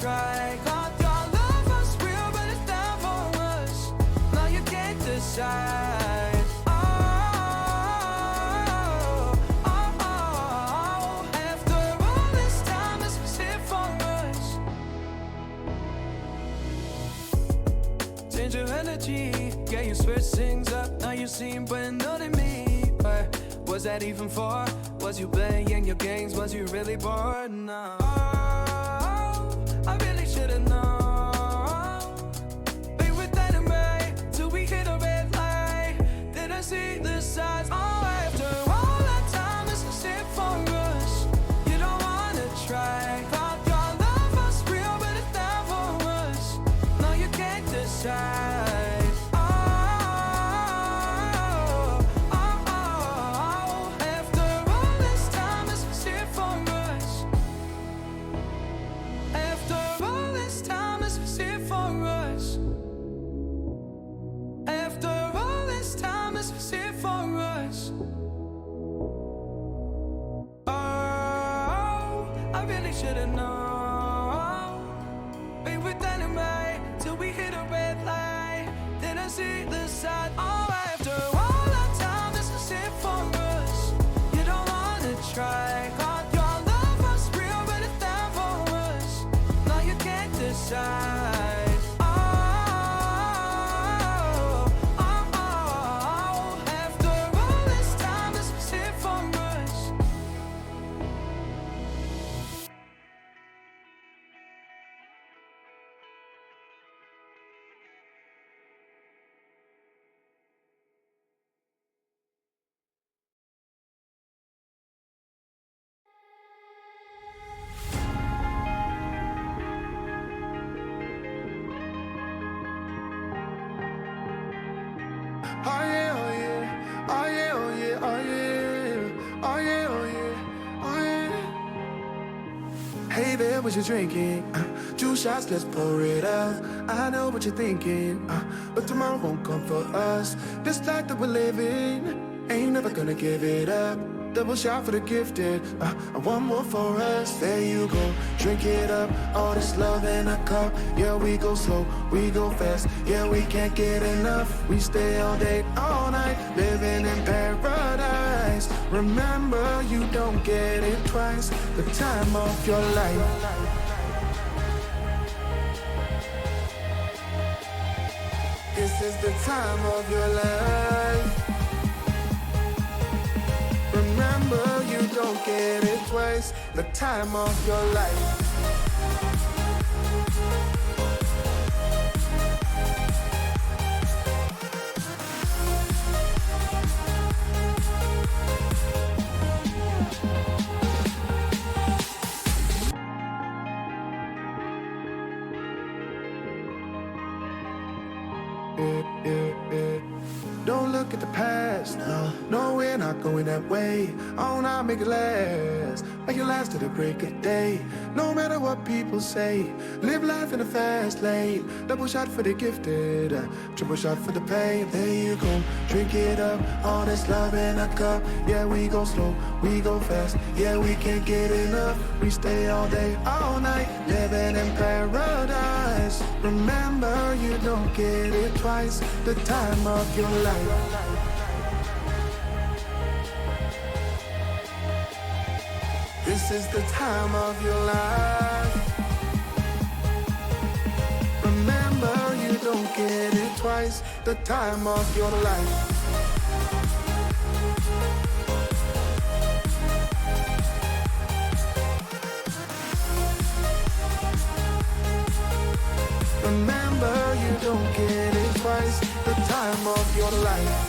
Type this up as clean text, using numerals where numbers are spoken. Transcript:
try. Thought your love was real, but it's not for us. Now you can't decide. Oh, oh, oh. After all this time, this was it for us. Change your energy, yeah, you switch things up. Now you seem brand new to me. But was that even for? Was you playing your games? Was you really bored? No. Oh, I really should've known. We were dynamite till we hit a red light. Didn't see the signs. Oh, after all that time, this is it for us. You don't wanna try. Thought your love was real, but it's not for us. No, you can't decide. Should've known. We were dynamite till we hit a red light. Didn't see the side. Oh, after all that time, this is it for us. You don't wanna try. Thought your love was real, but it's not for us. Now you can't decide. Oh, oh, oh. After all this time, this is it for us. Oh yeah, oh yeah, oh yeah, oh yeah, oh yeah, oh yeah, oh yeah, oh yeah. Hey there, what you drinking? 2 shots, let's pour it up. I know what you're thinking, but tomorrow won't come for us. This life that we're living, ain't never gonna give it up. Double shot for the gifted, and one more for us. There you go, drink it up. All this love in a cup. Yeah, we go slow, we go fast. Yeah, we can't get enough. We stay all day, all night, living in paradise. Remember, you don't get it twice. The time of your life. This is the time of your life. Remember, you don't get it twice. The time of your life. Don't look at the past, no, we're not going that way. Oh, now make it last, make it last to the break of day. No matter what people say, live life in a fast lane. Double shot for the gifted, triple shot for the pain. There you go, drink it up, all this love in a cup. Yeah, we go slow, we go fast. Yeah, we can't get enough. We stay all day, all night, living in paradise. Remember, you don't get it twice. The time of your life. This is the time of your life. Remember, you don't get it twice. The time of your life. Remember, you don't get it twice. The time of your life.